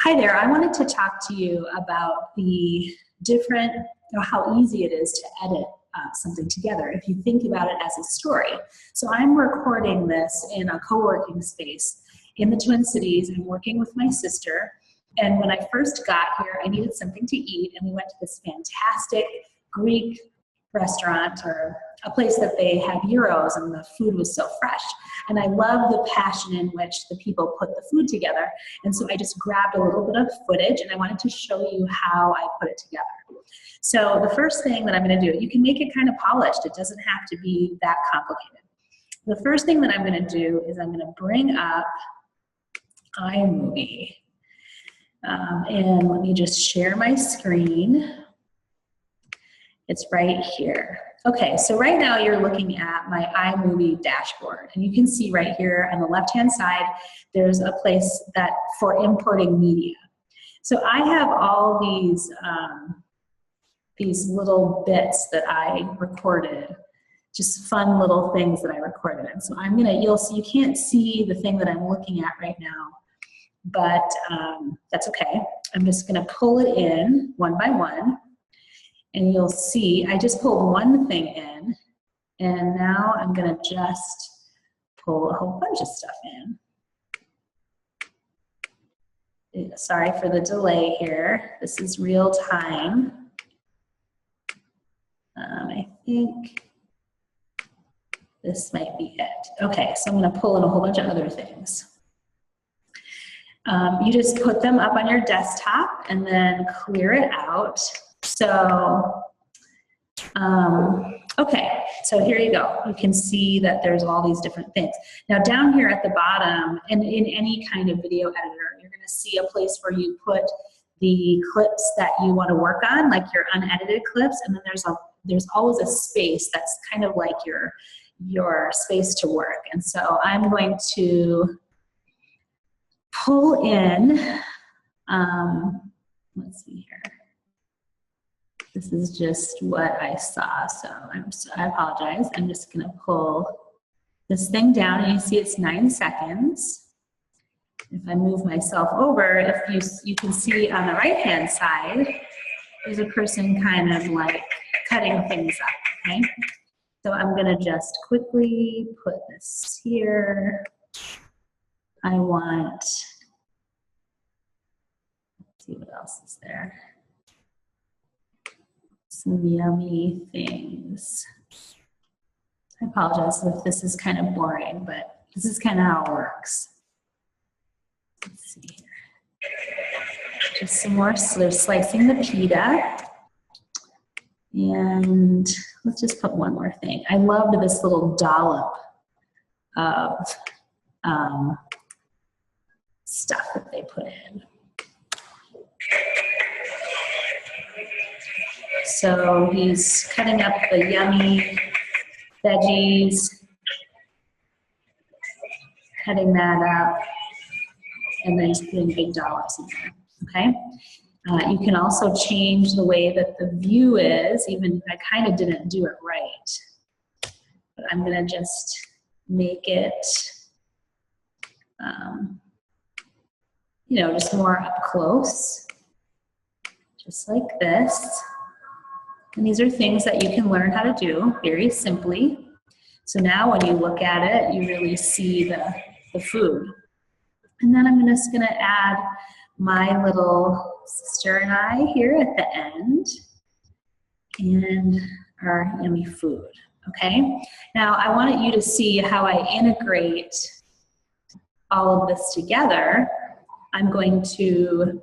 Hi there, I wanted to talk to you about the different, how easy it is to edit something together if you think about it as a story. So I'm recording this in a co-working space in the Twin Cities. I'm working with my sister, and when I first got here, I needed something to eat, and we went to this fantastic Greek restaurant, or a place that they have gyros, and the food was so fresh. And I love the passion in which the people put the food together. And so I just grabbed a little bit of footage, and I wanted to show you how I put it together. So the first thing that I'm going to do, you can make it kind of polished. It doesn't have to be that complicated. The first thing that I'm going to do is I'm going to bring up iMovie. And let me just share my screen. It's right here. Okay, so right now you're looking at my iMovie dashboard, and you can see right here on the left-hand side, there's a place that for importing media. So I have all these little bits that I recorded, just fun little things that I recorded. And so I'm gonna, you'll see, you can't see the thing that I'm looking at right now, but that's okay. I'm just gonna pull it in one by one. And you'll see, I just pulled one thing in, and now I'm gonna just pull a whole bunch of stuff in. Sorry for the delay here. This is real time. I think this might be it. Okay, so I'm gonna pull in a whole bunch of other things. You just put them up on your desktop and then clear it out. So, okay, so here you go. You can see that there's all these different things. Now down here at the bottom, and in any kind of video editor, you're gonna see a place where you put the clips that you wanna work on, like your unedited clips, and then there's always a space that's kind of like your space to work. And so I'm going to pull in, let's see here. This is just what I saw, so I apologize. I'm just gonna pull this thing down, and you see it's 9 seconds. If I move myself over, if you can see on the right-hand side, there's a person kind of like cutting things up, okay? So I'm gonna just quickly put this here. I want, let's see what else is there. Some yummy things. I apologize if this is kind of boring, but this is kind of how it works. Let's see here. Just some more, so they're slicing the pita. And let's just put one more thing. I loved this little dollop of stuff that they put in. So he's cutting up the yummy veggies, cutting that up, and then just putting big dollops in there, okay? You can also change the way that the view is, even if I kind of didn't do it right. But I'm gonna just make it, you know, just more up close, just like this. And these are things that you can learn how to do very simply. So now when you look at it, you really see the food. And then I'm just gonna add my little sister and I here at the end, and our yummy food, okay? Now I want you to see how I integrate all of this together. I'm going to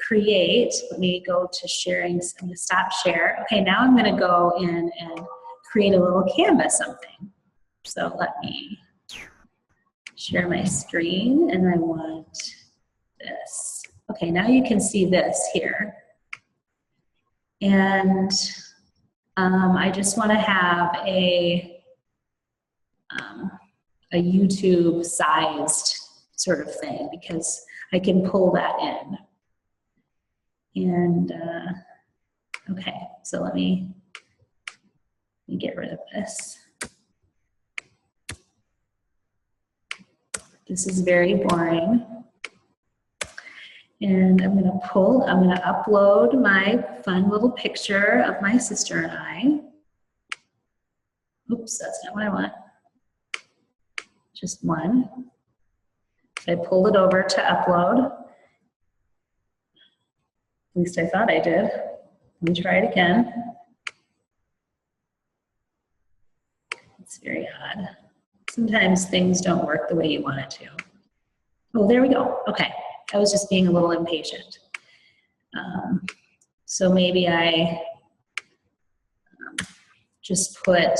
create, let me go to sharing, I'm gonna stop share. Okay, now I'm gonna go in and create a little Canva something. So let me share my screen, and I want this. Okay, now you can see this here. And I just wanna have a YouTube sized sort of thing, because I can pull that in. And okay, so let me get rid of this. This is very boring. And I'm gonna upload my fun little picture of my sister and I. Oops, that's not what I want. Just one. So I pulled it over to upload. At least I thought I did. Let me try it again. It's very odd. Sometimes things don't work the way you want it to. Oh, there we go. Okay, I was just being a little impatient. So maybe I just put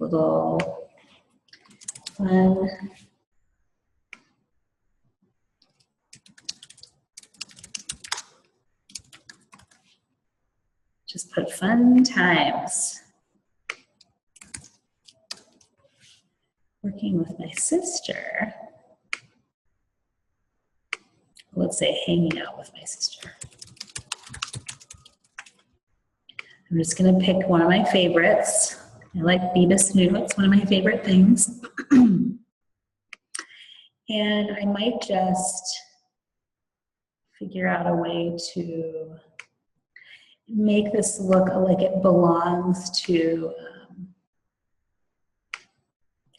little fun fun times working with my sister. Let's say hanging out with my sister. I'm just gonna pick one of my favorites. I like Beavis New, it's one of my favorite things. And I might just figure out a way to make this look like it belongs to,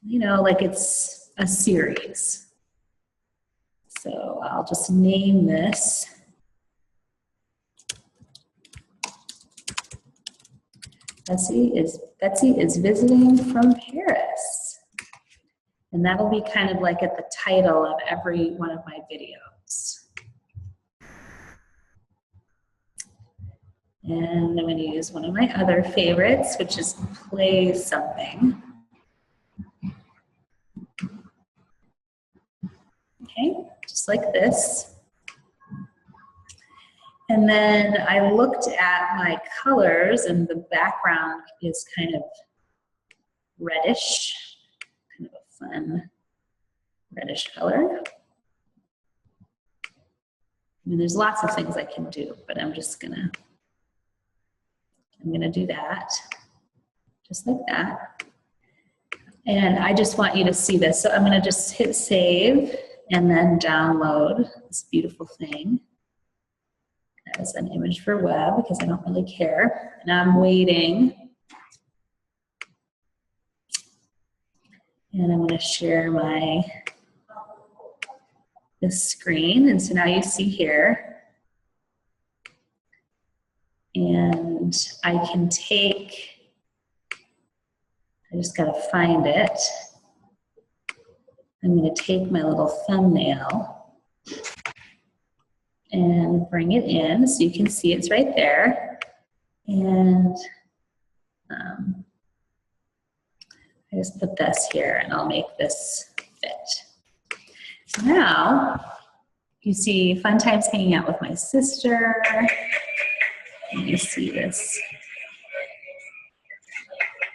you know, like it's a series. So I'll just name this Betsy is visiting from Paris. And that'll be kind of like at the title of every one of my videos. And I'm going to use one of my other favorites, which is play something. Okay, just like this. And then I looked at my colors, and the background is kind of reddish, kind of a fun reddish color. I mean, there's lots of things I can do, but I'm gonna do that, just like that. And I just want you to see this. So I'm gonna just hit save and then download this beautiful thing as an image for web because I don't really care. And I'm waiting. And I'm gonna share this screen. And so now you see here. And I can take, I just gotta find it. I'm gonna take my little thumbnail and bring it in so you can see it's right there. And I just put this here and I'll make this fit. So now you see fun times hanging out with my sister. And you see this.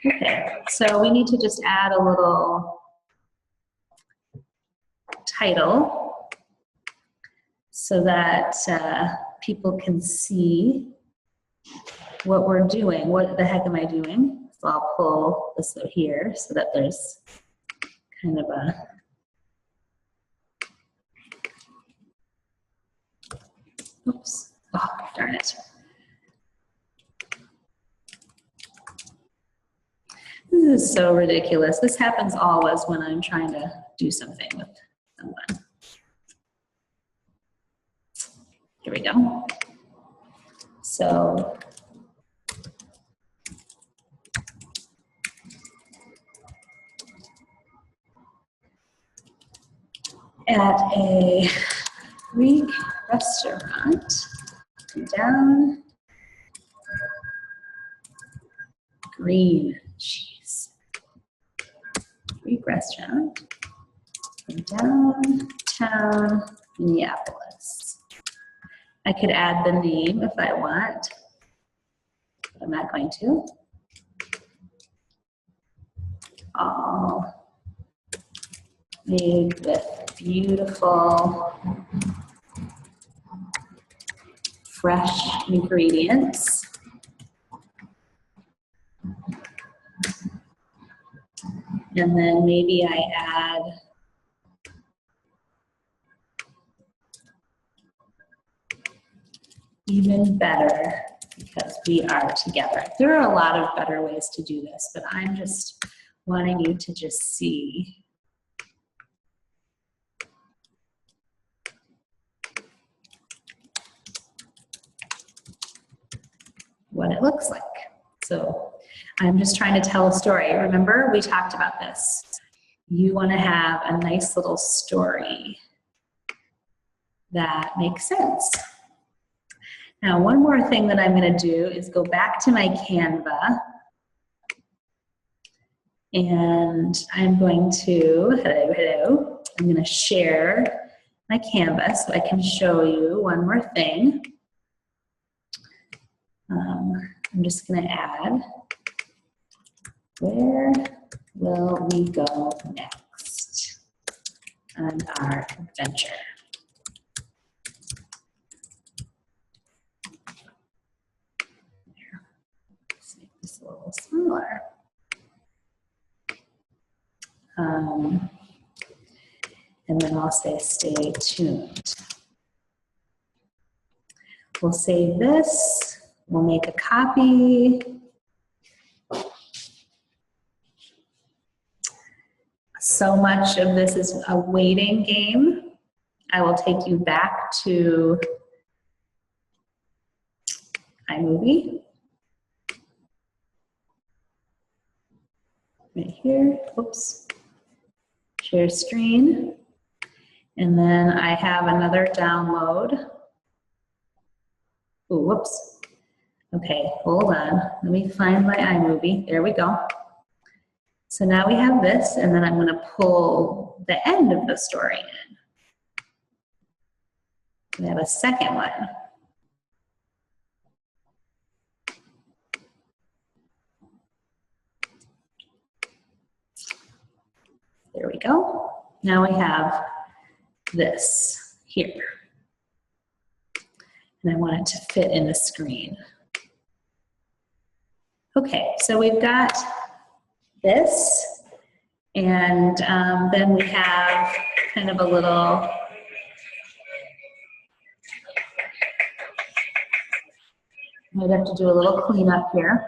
Okay, so we need to just add a little title so that people can see what we're doing. What the heck am I doing? So I'll pull this out here so that there's kind of a oops, oh darn it. This is so ridiculous. This happens always when I'm trying to do something with someone. Here we go. So at a Greek restaurant, down green cheese. Greek restaurant in downtown Minneapolis. I could add the name if I want, but I'm not going to. All made with beautiful, fresh ingredients. And then maybe I add even better because we are together. There are a lot of better ways to do this, but I'm just wanting you to just see what it looks like. So I'm just trying to tell a story. Remember, we talked about this. You want to have a nice little story that makes sense. Now, one more thing that I'm going to do is go back to my Canva, and I'm going to, I'm going to share my Canva so I can show you one more thing. I'm just going to add, where will we go next on our adventure? Let's make this a little smaller. And then I'll say stay tuned. We'll save this. We'll make a copy. So much of this is a waiting game. I will take you back to iMovie. Right here, oops. Share screen. And then I have another download. Ooh, whoops. Okay, hold on. Let me find my iMovie. There we go. So now we have this, and then I'm going to pull the end of the story in. We have a second one. There we go. Now we have this here. And I want it to fit in the screen. Okay, so we've got this, and then we have kind of a little might have to do a little cleanup here.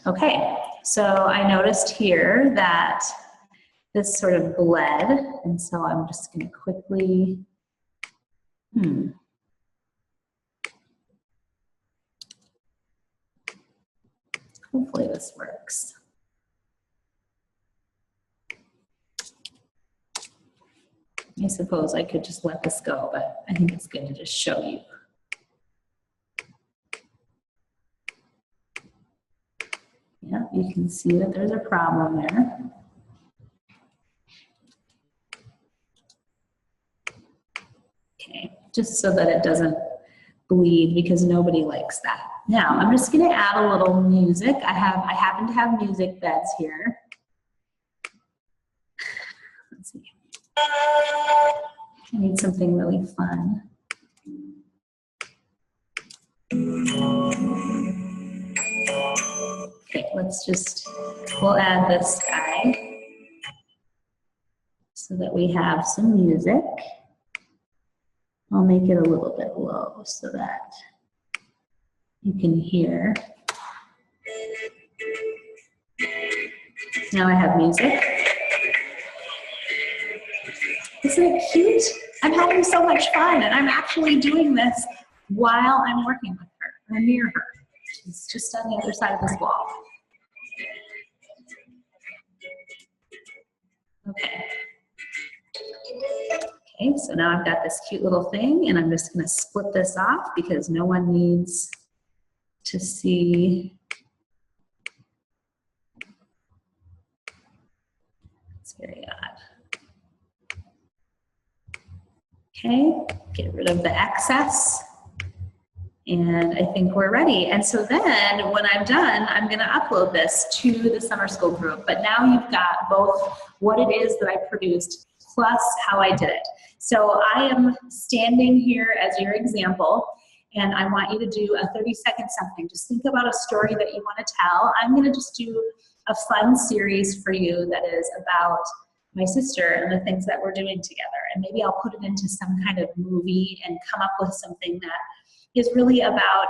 Okay, so I noticed here that this sort of bled, and so I'm just going to quickly, hopefully this works. I suppose I could just let this go, but I think it's good to just show you. Yeah, you can see that there's a problem there. Okay, just so that it doesn't bleed, because nobody likes that. Now, I'm just gonna add a little music. I happen to have music beds here. Let's see. I need something really fun. Okay, we'll add this guy so that we have some music. I'll make it a little bit low so that you can hear. Now I have music. Isn't it cute? I'm having so much fun, and I'm actually doing this while I'm working with her, or near her. She's just on the other side of this wall. Okay. Okay, so now I've got this cute little thing, and I'm just going to split this off because no one needs to see. It's very odd. Okay, get rid of the excess. And I think we're ready. And so then when I'm done, I'm going to upload this to the summer school group. But now you've got both what it is that I produced plus how I did it. So I am standing here as your example, and I want you to do a 30-second something. Just think about a story that you want to tell. I'm going to just do a fun series for you that is about my sister and the things that we're doing together. And maybe I'll put it into some kind of movie and come up with something that is really about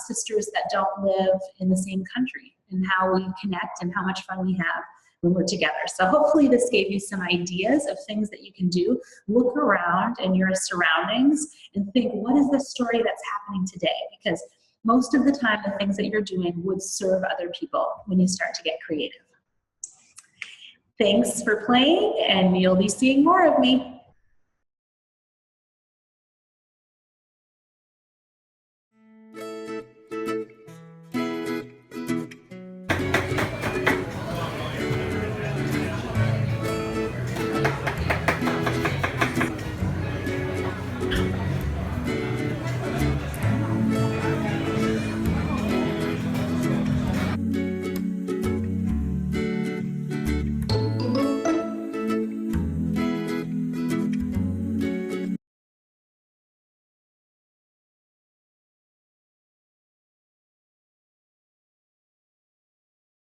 sisters that don't live in the same country and how we connect and how much fun we have when we're together. So hopefully this gave you some ideas of things that you can do. Look around in your surroundings and think, what is the story that's happening today? Because most of the time, the things that you're doing would serve other people when you start to get creative. Thanks for playing, and you'll be seeing more of me.